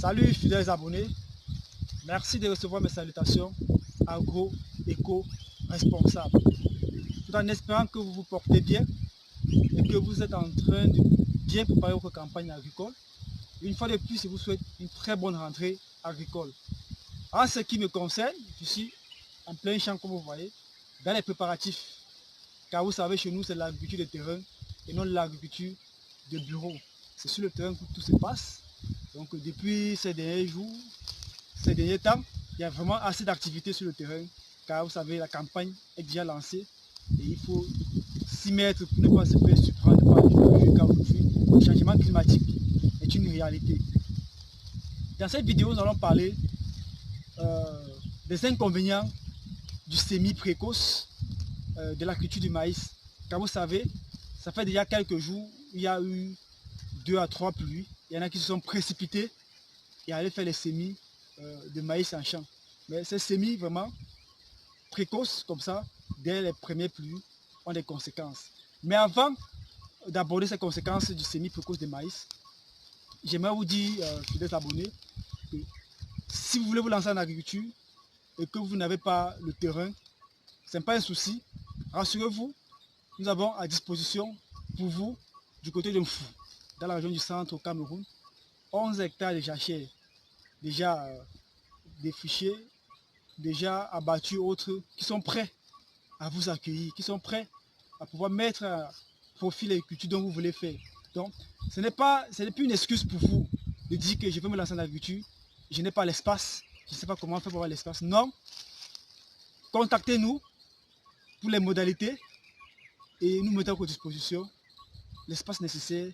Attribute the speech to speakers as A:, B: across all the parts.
A: Salut fidèles abonnés, merci de recevoir mes salutations agro-éco-responsable. Tout en espérant que vous vous portez bien et que vous êtes en train de bien préparer votre campagne agricole. Une fois de plus, je vous souhaite une très bonne rentrée agricole. En ce qui me concerne, je suis en plein champ comme vous voyez, dans les préparatifs. Car vous savez, chez nous, c'est l'agriculture de terrain et non l'agriculture de bureau. C'est sur le terrain que tout se passe. Donc depuis ces derniers jours, ces derniers temps, il y a vraiment assez d'activités sur le terrain. Car vous savez, la campagne est déjà lancée et il faut s'y mettre pour ne pas se faire surprendre par car aujourd'hui, le changement climatique est une réalité. Dans cette vidéo, nous allons parler des inconvénients du semis précoce de la culture du maïs. Car vous savez, ça fait déjà quelques jours, il y a eu 2 à 3 pluies. Il y en a qui se sont précipités et allaient faire les semis de maïs en champ. Mais ces semis vraiment précoces comme ça, dès les premières pluies, ont des conséquences. Mais avant d'aborder ces conséquences du semis précoce de maïs, j'aimerais vous dire, fidèles abonnés, que si vous voulez vous lancer en agriculture et que vous n'avez pas le terrain, ce n'est pas un souci. Rassurez-vous, nous avons à disposition pour vous, du côté de Mfou, dans la région du centre au Cameroun, 11 hectares de jachères déjà défrichés, déjà abattus, autres qui sont prêts à vous accueillir, qui sont prêts à pouvoir mettre à profit les cultures dont vous voulez faire. Donc, ce n'est plus une excuse pour vous de dire que je veux me lancer en agriculture, je n'ai pas l'espace, je ne sais pas comment faire pour avoir l'espace. Non, contactez-nous pour les modalités et nous mettons à votre disposition l'espace nécessaire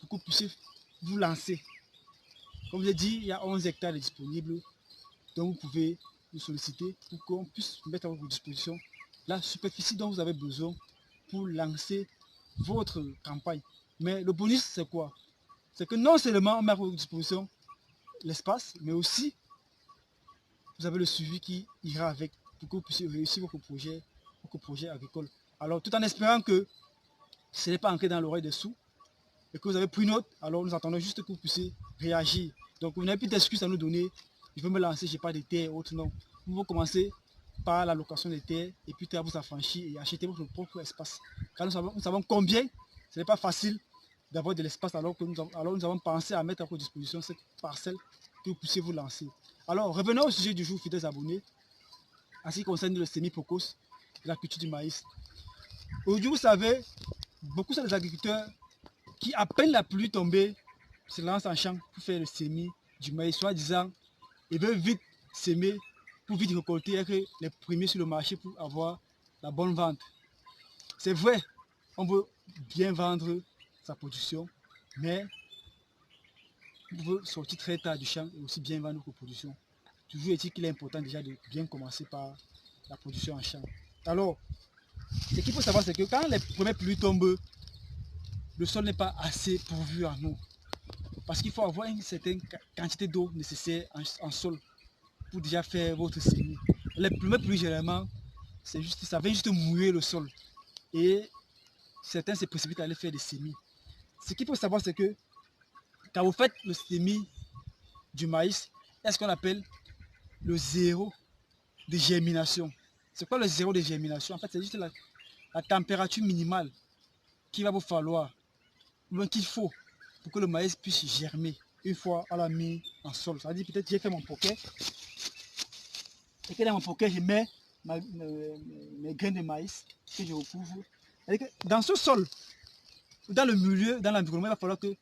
A: pour que vous puissiez vous lancer. Comme je l'ai dit, il y a 11 hectares disponibles, donc vous pouvez nous solliciter pour qu'on puisse mettre à votre disposition la superficie dont vous avez besoin pour lancer votre campagne. Mais le bonus, c'est quoi? C'est que non seulement on met à votre disposition l'espace, mais aussi vous avez le suivi qui ira avec pour que vous puissiez réussir votre projet agricole. Alors, tout en espérant que ce n'est pas ancré dans l'oreille des sous et que vous avez pris note, alors nous attendons juste que vous puissiez réagir. Donc, vous n'avez plus d'excuses à nous donner. Je veux me lancer, je n'ai pas de terre ou autre, non. Vous pouvez commencer par la location des terres et puis vous affranchir et acheter votre propre espace. Car nous savons combien ce n'est pas facile d'avoir de l'espace alors que nous avons pensé à mettre à votre disposition cette parcelle que vous puissiez vous lancer. Alors, revenons au sujet du jour, fidèles abonnés, en ce qui concerne le semi-précoce de la culture du maïs. Aujourd'hui, vous savez, beaucoup sont des agriculteurs qui, à peine la pluie tombée, se lancent en champ pour faire le semis du maïs, soi-disant, ils veulent vite s'aimer pour vite récolter et être les premiers sur le marché pour avoir la bonne vente. C'est vrai, on veut bien vendre sa production, mais on veut sortir très tard du champ et aussi bien vendre notre production. Toujours est-il qu'il est important déjà de bien commencer par la production en champ. Alors, ce qu'il faut savoir, c'est que quand les premières pluies tombent, le sol n'est pas assez pourvu en eau. Parce qu'il faut avoir une certaine quantité d'eau nécessaire en sol pour déjà faire votre semis. Les premières pluies, généralement, ça vient juste mouiller le sol. Et certains se précipitent à aller faire des semis. Ce qu'il faut savoir, c'est que quand vous faites le semis du maïs, il y a ce qu'on appelle le zéro de germination. C'est quoi le zéro de germination? En fait, c'est juste la température minimale qu'il va vous falloir, ou qu'il faut, pour que le maïs puisse germer une fois on l'a mis en sol. Ça veut dire peut-être j'ai fait mon poquet, et que dans mon poquet, je mets mes graines de maïs que je recouvre. Dans ce sol, dans le milieu, dans l'environnement, il va falloir que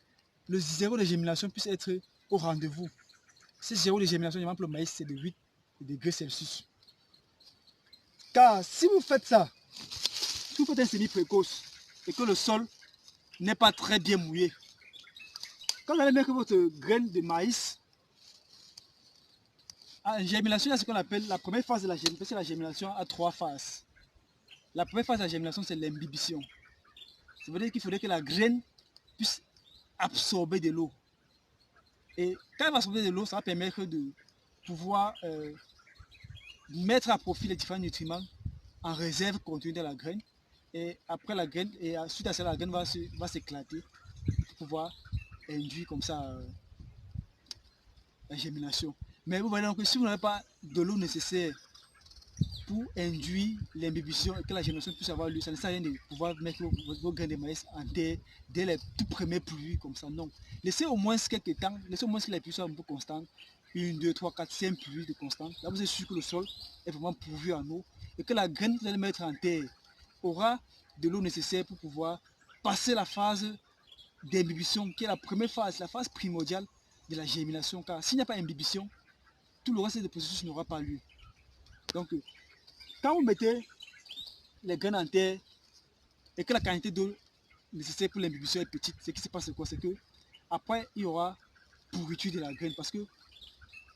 A: le zéro de germination puisse être au rendez-vous. Ce zéro de germination, par exemple, le maïs, c'est de 8 degrés Celsius. Car si vous faites ça, si vous faites un semis précoce et que le sol n'est pas très bien mouillé, quand vous allez mettre votre graine de maïs en germination, il y a ce qu'on appelle la première phase de la germination. C'est la germination à 3 phases. La première phase de la germination, c'est l'imbibition. Ça veut dire qu'il faudrait que la graine puisse absorber de l'eau. Et quand elle va absorber de l'eau, ça va permettre de pouvoir mettre à profit les différents nutriments en réserve contenus dans la graine. Et après la graine, et suite à ça, la graine va s'éclater pour pouvoir induire comme ça la germination. Mais vous voyez donc que si vous n'avez pas de l'eau nécessaire pour induire l'imbibition et que la germination puisse avoir lieu, ça ne sert à rien de pouvoir mettre vos grains de maïs en terre dès les tout premières pluies comme ça. Non. Laissez au moins quelques temps, laissez au moins que les pluies soient un peu constantes. 1, 2, 3, 4, 5 pluies de constantes. Là, vous êtes sûr que le sol est vraiment pourvu en eau et que la graine que vous allez mettre en terre aura de l'eau nécessaire pour pouvoir passer la phase d'imbibition, qui est la première phase, la phase primordiale de la germination. Car s'il n'y a pas d'imbibition, tout le reste de processus n'aura pas lieu. Donc, quand vous mettez les graines en terre et que la quantité d'eau nécessaire pour l'imbibition est petite, ce qui se passe, c'est quoi? C'est que après, il y aura pourriture de la graine parce que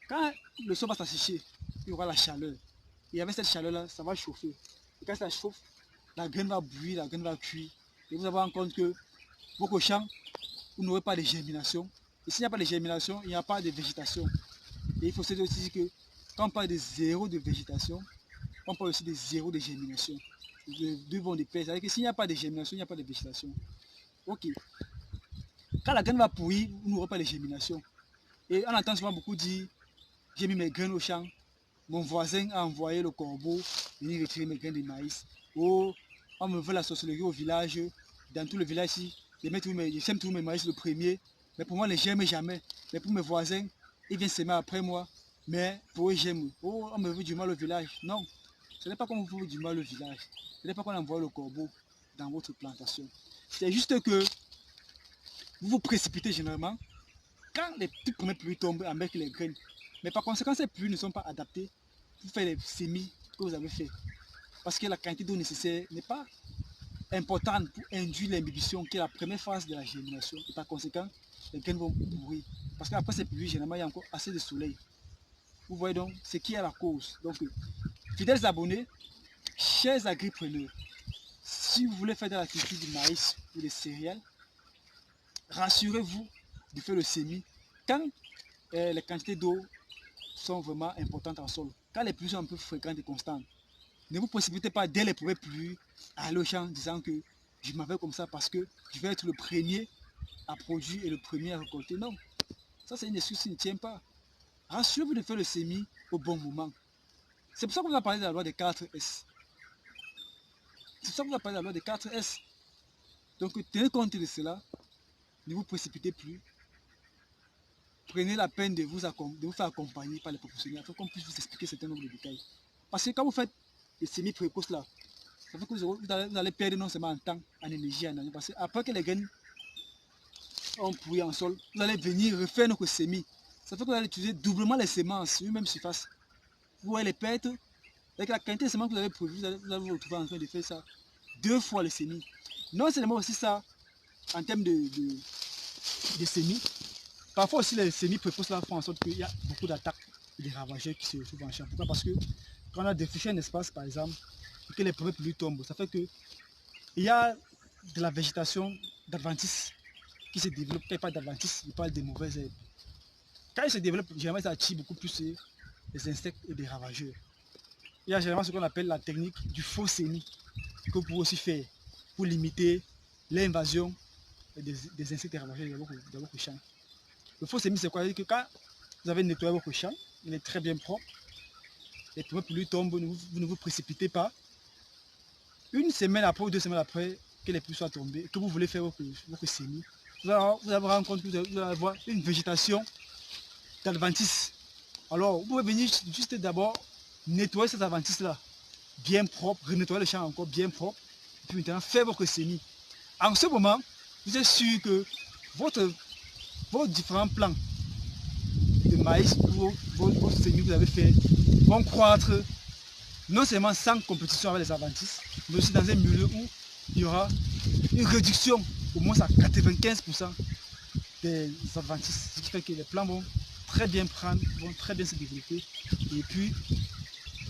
A: quand le sol va s'assécher, il y aura la chaleur. Et avec cette chaleur-là, ça va chauffer. Et quand ça chauffe, la graine va bouillir, la graine va cuire. Et vous avez en compte que vos cochons, vous n'aurez pas de germination. Et s'il n'y a pas de germination, il n'y a pas de végétation. Et il faut se dire aussi que quand on parle de zéro de végétation, on parle aussi de zéro de germination. Les deux vont de pair. C'est-à-dire que s'il n'y a pas de germination, il n'y a pas de végétation. Ok. Quand la graine va pourrir, vous n'aurez pas de germination. Et on entend souvent beaucoup dire, j'ai mis mes graines au champ, mon voisin a envoyé le corbeau venir retirer mes graines de maïs. Oh, on me veut la sorcellerie au village, dans tout le village ici, je sème tous mes maïs le premier, mais pour moi, je ne j'aime jamais. Mais pour mes voisins, ils viennent s'aimer après moi, mais pour eux, j'aime. Oh, on me veut du mal au village. Non, ce n'est pas qu'on vous veut du mal au village. Ce n'est pas qu'on envoie le corbeau dans votre plantation. C'est juste que vous vous précipitez généralement quand les toutes premières pluies tombent avec les graines. Mais par conséquent, ces pluies ne sont pas adaptées pour faire les semis que vous avez fait. Parce que la quantité d'eau nécessaire n'est pas importante pour induire l'imbibition, qui est la première phase de la germination. Et par conséquent, les graines vont mourir. Parce qu'après ces pluies, généralement, il y a encore assez de soleil. Vous voyez donc ce qui est la cause. Donc, fidèles abonnés, chers agripreneurs, si vous voulez faire de la culture du maïs ou des céréales, rassurez-vous de faire le semis quand les quantités d'eau sont vraiment importantes en sol. Quand les pluies sont un peu fréquentes et constantes, ne vous précipitez pas dès les premières pluies à aller au champ disant que je m'en vais comme ça parce que je vais être le premier à produire et le premier à récolter. Non, ça c'est une excuse qui ne tient pas. Rassurez-vous de faire le semis au bon moment. C'est pour ça qu'on va parler de la loi des 4S. C'est pour ça qu'on va parler de la loi des 4S. Donc tenez compte de cela, ne vous précipitez plus. Prenez la peine de vous faire accompagner par les professionnels afin qu'on puisse vous expliquer certains nombres de détails. Parce que quand vous faites les semis précoces là, ça fait que vous allez perdre non seulement en temps, en énergie, en énergie. Parce qu'après que les graines ont pourri en sol, vous allez venir refaire notre semis. Ça fait que vous allez utiliser doublement les semences sur une même surface. Vous voyez les pertes, avec la quantité de semences que vous avez prévues, vous allez vous retrouver en train de faire ça 2 fois le semis. Non seulement aussi ça, en termes de semis, parfois aussi les semis précoces là font en sorte qu'il y a beaucoup d'attaques et des ravageurs qui se retrouvent en champ. Pourquoi? Parce que quand on a défriché un espace par exemple, et que les premières pluies tombent, ça fait que il y a de la végétation d'adventice qui se développe. Quand il parle d'adventice, il parle des mauvaises herbes. Quand il se développe, généralement ça attire beaucoup plus les insectes et des ravageurs. Il y a généralement ce qu'on appelle la technique du faux semis que vous pouvez aussi faire pour limiter l'invasion des insectes et ravageurs dans votre champ. Le faux semis, c'est quoi? C'est-à-dire que quand vous avez nettoyé votre champ, il est très bien propre, les premières pluies tombent, vous ne vous précipitez pas. Une semaine après ou 2 semaines après que les pluies soient tombées, que vous voulez faire votre semis, vous allez vous rendre compte que vous allez avoir une végétation d'adventice. Alors, vous pouvez venir juste d'abord nettoyer cette adventice-là, bien propre, renettoyer le champ encore bien propre, et puis maintenant faire votre semis. En ce moment, vous êtes sûr que vos différents plants de maïs ou vos semis que vous avez fait vont croître non seulement sans compétition avec les adventices, mais aussi dans un milieu où il y aura une réduction au moins à 95% des adventices. Ce qui fait que les plants vont très bien prendre, vont très bien se développer. Et puis,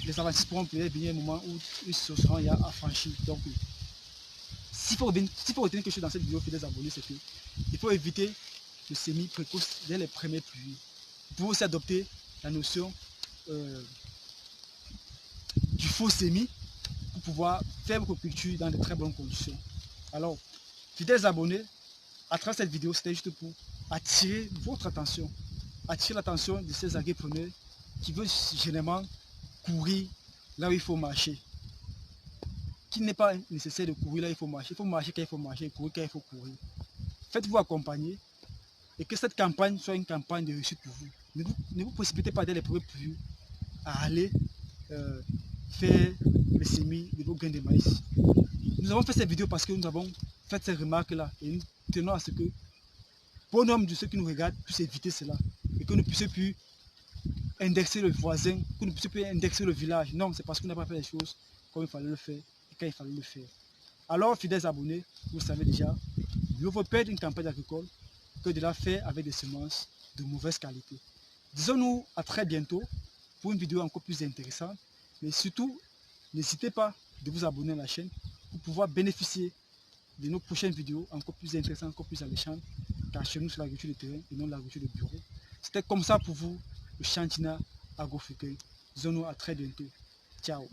A: les adventices pourront peut-être venir un moment où ils seront affranchis. Donc, s'il faut retenir quelque chose dans cette vidéo, fidèles abonnés, c'est qu'il faut éviter le semis précoce dès les premières pluies. Vous pouvez aussi adopter la notion du faux semis pour pouvoir faire votre culture dans de très bonnes conditions. Alors, fidèles abonnés, à travers cette vidéo, c'était juste pour attirer votre attention attirer l'attention de ces agripreneurs qui veulent généralement courir là où il faut marcher. Qu'il n'est pas nécessaire de courir là où il faut marcher. Il faut marcher quand il faut marcher, courir quand il faut courir. Faites-vous accompagner et que cette campagne soit une campagne de réussite pour vous. Ne vous précipitez pas dès les premiers pluies à aller faire le semis de vos grains de maïs. Nous avons fait cette vidéo parce que nous avons fait ces remarques-là et nous tenons à ce que bon nombre de ceux qui nous regardent puissent éviter cela et que nous puissions plus indexer le voisin, que nous puissions plus indexer le village. Non, c'est parce qu'on n'a pas fait les choses comme il fallait le faire et quand il fallait le faire. Alors, fidèles abonnés, vous savez déjà, mieux vaut perdre une campagne agricole que de la faire avec des semences de mauvaise qualité. Disons-nous à très bientôt pour une vidéo encore plus intéressante. Mais surtout, n'hésitez pas de vous abonner à la chaîne pour pouvoir bénéficier de nos prochaines vidéos encore plus intéressantes, encore plus alléchantes. Car chez nous, c'est l'agriculture de terrain et non l'agriculture de bureau. C'était comme ça pour vous, le Chantina Agrofricain. Disons-nous à très bientôt. Ciao.